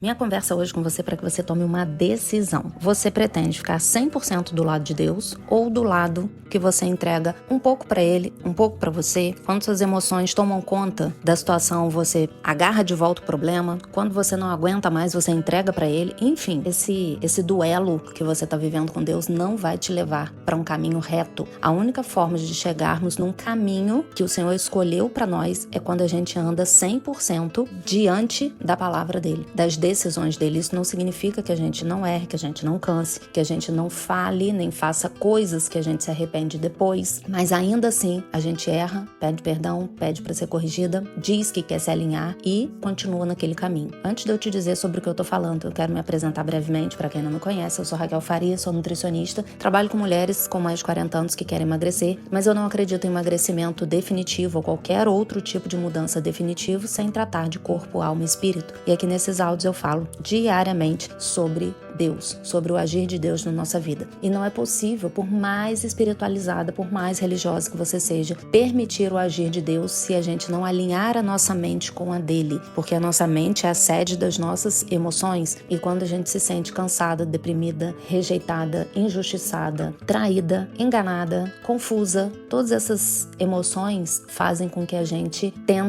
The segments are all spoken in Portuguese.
Minha conversa hoje com você é para que você tome uma decisão. Você pretende ficar 100% do lado de Deus ou do lado que você entrega um pouco para Ele, um pouco para você? Quando suas emoções tomam conta da situação, você agarra de volta o problema. Quando você não aguenta mais, você entrega para Ele. Enfim, esse duelo que você está vivendo com Deus não vai te levar para um caminho reto. A única forma de chegarmos num caminho que o Senhor escolheu para nós é quando a gente anda 100% diante da palavra dele, das decisões dele. Isso não significa que a gente não erre, que a gente não canse, que a gente não fale, nem faça coisas que a gente se arrepende depois, mas ainda assim a gente erra, pede perdão, pede para ser corrigida, diz que quer se alinhar e continua naquele caminho. Antes de eu te dizer sobre o que eu tô falando, eu quero me apresentar brevemente para quem não me conhece. Eu sou Raquel Faria, sou nutricionista, trabalho com mulheres com mais de 40 anos que querem emagrecer, mas eu não acredito em emagrecimento definitivo ou qualquer outro tipo de mudança definitivo sem tratar de corpo, alma e espírito. E aqui nesses áudios eu falo diariamente sobre Deus, sobre o agir de Deus na nossa vida. E não é possível, por mais espiritualizada, por mais religiosa que você seja, permitir o agir de Deus se a gente não alinhar a nossa mente com a dele, porque a nossa mente é a sede das nossas emoções, e quando a gente se sente cansada, deprimida, rejeitada, injustiçada, traída, enganada, confusa, todas essas emoções fazem com que a gente tem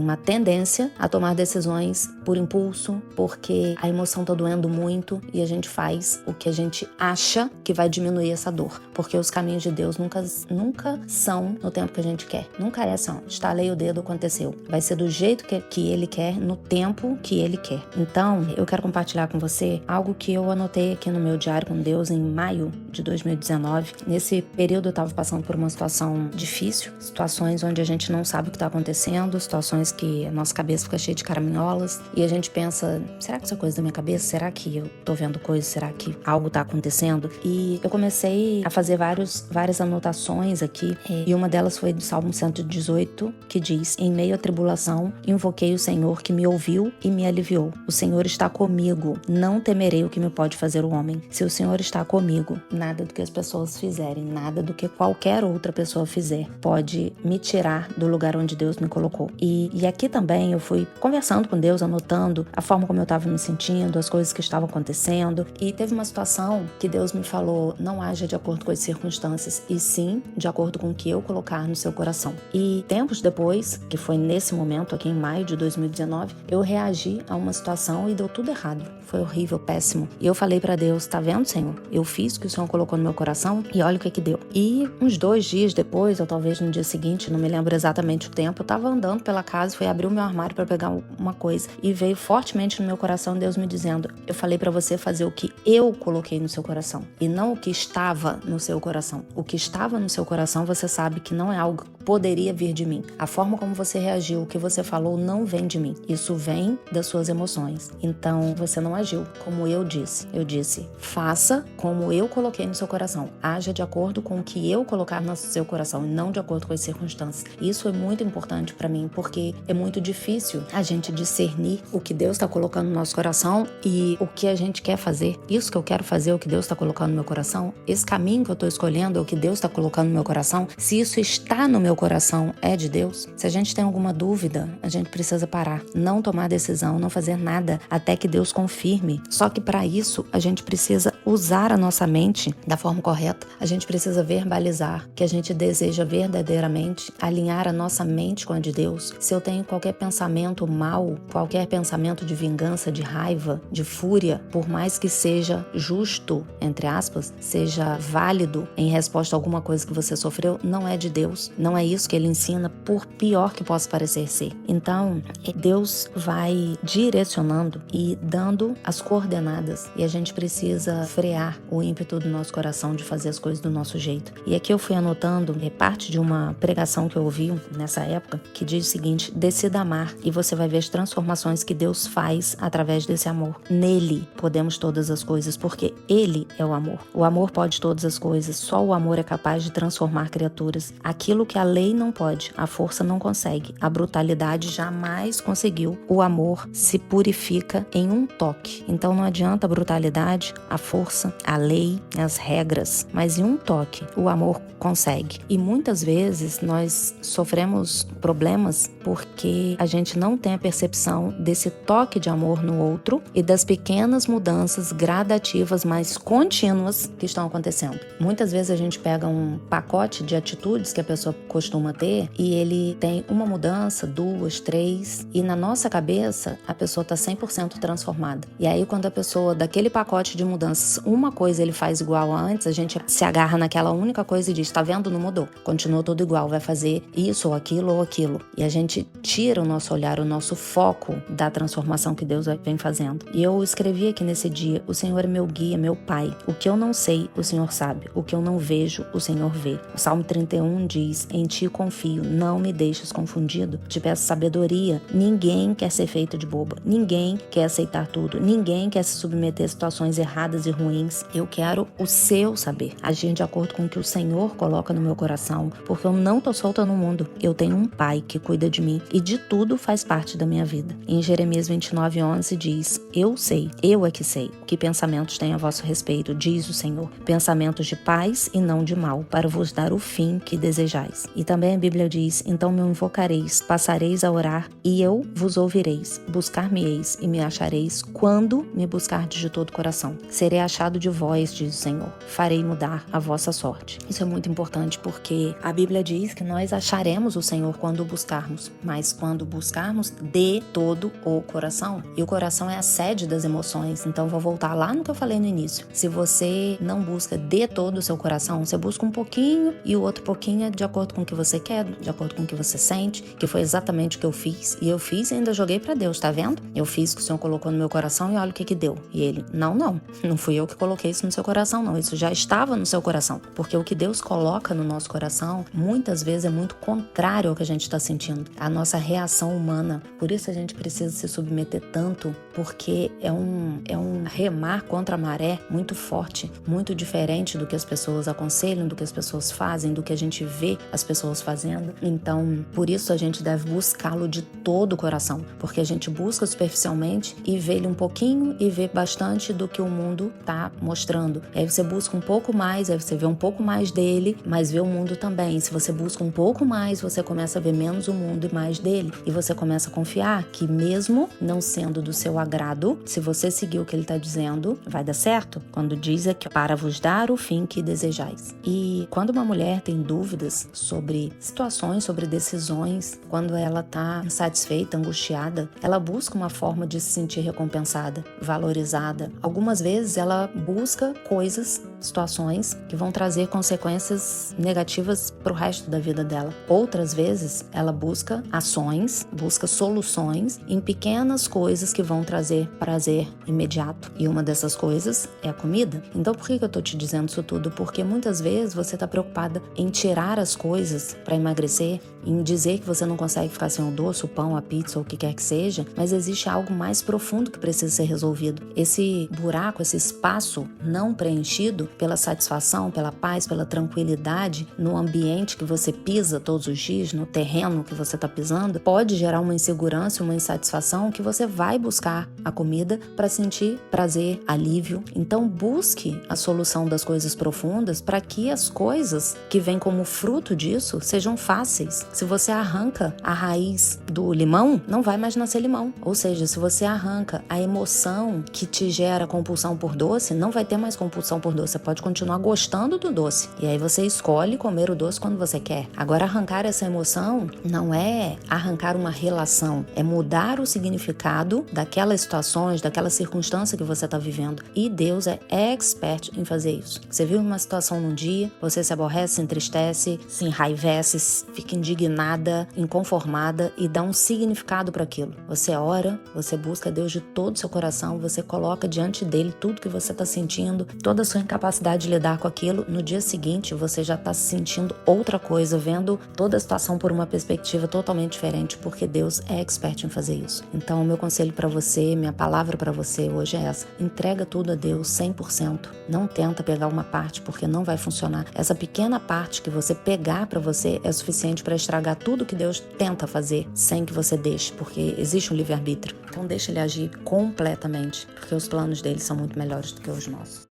uma tendência a tomar decisões por impulso, porque a emoção tá doendo muito e a gente faz o que a gente acha que vai diminuir essa dor, porque os caminhos de Deus nunca são no tempo que a gente quer, nunca é assim, estalei o dedo, aconteceu, vai ser do jeito que ele quer, no tempo que ele quer. Então, eu quero compartilhar com você algo que eu anotei aqui no meu diário com Deus em maio de 2019. Nesse período eu estava passando por uma situação difícil, situações onde a gente não sabe o que está acontecendo, situações que a nossa cabeça fica cheia de caraminholas e a gente pensa, será que isso é coisa da minha cabeça? Será que eu tô vendo coisas? Será que algo está acontecendo? E eu comecei a fazer várias anotações aqui, e uma delas foi do Salmo 118, que diz: em meio à tribulação, invoquei o Senhor, que me ouviu e me aliviou. O Senhor está comigo, não temerei o que me pode fazer o homem. Se o Senhor está comigo, nada do que as pessoas fizerem, nada do que qualquer outra pessoa fizer pode me tirar do lugar onde Deus me colocou. E aqui também eu fui conversando com Deus, anotando a forma como eu estava me sentindo, as coisas que estavam acontecendo, e teve uma situação que Deus me falou: não haja de acordo com as circunstâncias, e sim de acordo com o que eu colocar no seu coração. E tempos depois, que foi nesse momento aqui em maio de 2019, eu reagi a uma situação e deu tudo errado. Foi horrível, péssimo. E eu falei pra Deus: tá vendo, Senhor? Eu fiz o que o Senhor colocou no meu coração e olha o que deu. E uns 2 dias depois, ou talvez no dia seguinte, não me lembro exatamente o tempo, eu tava andando pela casa, fui abrir o meu armário pra pegar uma coisa e veio fortemente no meu coração Deus me dizendo: eu falei pra você fazer o que eu coloquei no seu coração e não o que estava no seu coração. O que estava no seu coração, você sabe que não é algo que poderia vir de mim. A forma como você reagiu, o que você falou, não vem de mim. Isso vem das suas emoções. Então, você não agiu como eu disse. Eu disse: faça como eu coloquei no seu coração. Haja de acordo com o que eu colocar no seu coração, e não de acordo com as circunstâncias. Isso é muito importante para mim, porque é muito difícil a gente discernir o que Deus está colocando no nosso coração e o que a gente quer fazer. Isso que eu quero fazer é o que Deus está colocando no meu coração? Esse caminho que eu estou escolhendo é o que Deus está colocando no meu coração? Se isso está no meu coração, é de Deus? Se a gente tem alguma dúvida, a gente precisa parar, não tomar decisão, não fazer nada até que Deus confirme. Só que para isso, a gente precisa usar a nossa mente da forma correta. A gente precisa verbalizar que a gente deseja verdadeiramente alinhar a nossa mente com a de Deus. Se eu tenho qualquer pensamento mau, qualquer pensamento de vingança, de raiva, de fúria, por mais que seja justo, entre aspas, seja válido em resposta a alguma coisa que você sofreu, não é de Deus. Não é isso que ele ensina, por pior que possa parecer ser. Então, Deus vai direcionando e dando as coordenadas, e a gente precisa frear o ímpeto do nosso coração de fazer as coisas do nosso jeito. E aqui eu fui anotando parte de uma pregação que eu ouvi nessa época, que diz o seguinte: decida amar e você vai ver as transformações que Deus faz através desse amor. Nele podemos todas as coisas, porque Ele é o amor. O amor pode todas as coisas, só o amor é capaz de transformar criaturas. Aquilo que a lei não pode, a força não consegue, a brutalidade jamais conseguiu. O amor se purifica em um toque. Então não adianta a brutalidade, a força força, a lei, as regras, mas em um toque o amor consegue. E muitas vezes nós sofremos problemas porque a gente não tem a percepção desse toque de amor no outro e das pequenas mudanças gradativas, mas contínuas que estão acontecendo. Muitas vezes a gente pega um pacote de atitudes que a pessoa costuma ter e ele tem uma mudança, 2, 3, e na nossa cabeça a pessoa está 100% transformada. E aí quando a pessoa daquele pacote de mudanças, uma coisa ele faz igual a antes, a gente se agarra naquela única coisa e diz, tá vendo, não mudou, continua tudo igual, vai fazer isso ou aquilo, e a gente tira o nosso olhar, o nosso foco da transformação que Deus vem fazendo. E eu escrevi aqui nesse dia, o Senhor é meu guia, meu pai, o que eu não sei, o Senhor sabe, o que eu não vejo, o Senhor vê. O Salmo 31 diz, em ti confio, não me deixes confundido, te peço sabedoria. Ninguém quer ser feito de boba, ninguém quer aceitar tudo, ninguém quer se submeter a situações erradas e ruins. Eu quero o seu saber, agir de acordo com o que o Senhor coloca no meu coração, porque eu não tô solta no mundo, eu tenho um pai que cuida de mim e de tudo faz parte da minha vida. Em Jeremias 29:11 diz, eu sei, eu é que sei, que pensamentos têm a vosso respeito, diz o Senhor, pensamentos de paz e não de mal, para vos dar o fim que desejais. E também a Bíblia diz, então me invocareis, passareis a orar e eu vos ouvireis, buscar-me-eis e me achareis quando me buscardes de todo o coração. Serei achado de vós, diz o Senhor, farei mudar a vossa sorte. Isso é muito importante porque a Bíblia diz que nós acharemos o Senhor quando o buscarmos, mas quando buscarmos de todo o coração. E o coração é a sede das emoções, então vou voltar lá no que eu falei no início. Se você não busca de todo o seu coração, você busca um pouquinho e o outro pouquinho é de acordo com o que você quer, de acordo com o que você sente, que foi exatamente o que eu fiz. E eu fiz e ainda joguei pra Deus, tá vendo? Eu fiz o que o Senhor colocou no meu coração e olha o que deu. E ele, não fui eu que coloquei isso no seu coração, não. Isso já estava no seu coração. Porque o que Deus coloca no nosso coração, muitas vezes é muito contrário ao que a gente está sentindo. A nossa reação humana. Por isso a gente precisa se submeter tanto, porque é um remar contra a maré muito forte, muito diferente do que as pessoas aconselham, do que as pessoas fazem, do que a gente vê as pessoas fazendo. Então, por isso a gente deve buscá-lo de todo o coração, porque a gente busca superficialmente e vê ele um pouquinho e vê bastante do que o mundo tá mostrando. Aí você busca um pouco mais, aí você vê um pouco mais dele, mas vê o mundo também. Se você busca um pouco mais, você começa a ver menos o mundo e mais dele. E você começa a confiar que mesmo não sendo do seu agrado, se você seguir o que ele tá dizendo, vai dar certo. Quando diz aqui, para vos dar o fim que desejais. E quando uma mulher tem dúvidas sobre situações, sobre decisões, quando ela tá insatisfeita, angustiada, ela busca uma forma de se sentir recompensada, valorizada. Algumas vezes ela busca coisas, situações que vão trazer consequências negativas pro resto da vida dela. Outras vezes ela busca ações, busca soluções em pequenas coisas que vão trazer prazer imediato. E uma dessas coisas é a comida. Então por que eu tô te dizendo isso tudo? Porque muitas vezes você tá preocupada em tirar as coisas para emagrecer, em dizer que você não consegue ficar sem o doce, o pão, a pizza ou o que quer que seja, mas existe algo mais profundo que precisa ser resolvido. Esse buraco, esse espaço não preenchido pela satisfação, pela paz, pela tranquilidade no ambiente que você pisa todos os dias, no terreno que você está pisando, pode gerar uma insegurança, uma insatisfação que você vai buscar a comida para sentir prazer, alívio. Então busque a solução das coisas profundas para que as coisas que vêm como fruto disso sejam fáceis. Se você arranca a raiz do limão, não vai mais nascer limão. Ou seja, se você arranca a emoção que te gera compulsão por doce, não vai ter mais compulsão por doce. Você pode continuar gostando do doce. E aí você escolhe comer o doce quando você quer. Agora, arrancar essa emoção não é arrancar uma relação, é mudar o significado daquelas situações, daquela circunstância que você está vivendo. E Deus é expert em fazer isso. Você viu uma situação num dia, você se aborrece, se entristece, se enraivece, fica indignada, inconformada e dá um significado para aquilo. Você ora, você busca Deus de todo o seu coração, você coloca diante dele tudo que você está sentindo, toda a sua incapacidade de lidar com aquilo. No dia seguinte, você já está sentindo outra coisa, vendo toda a situação por uma perspectiva totalmente diferente, porque Deus é expert em fazer isso. Então, o meu conselho para você, minha palavra para você hoje é essa: entrega tudo a Deus 100%. Não tenta pegar uma parte, porque não vai funcionar. Essa pequena parte que você pegar para você é suficiente para estragar tudo que Deus tenta fazer sem que você deixe, porque existe um livre-arbítrio. Então deixa ele agir completamente, porque os planos dele são muito melhores do que os nossos.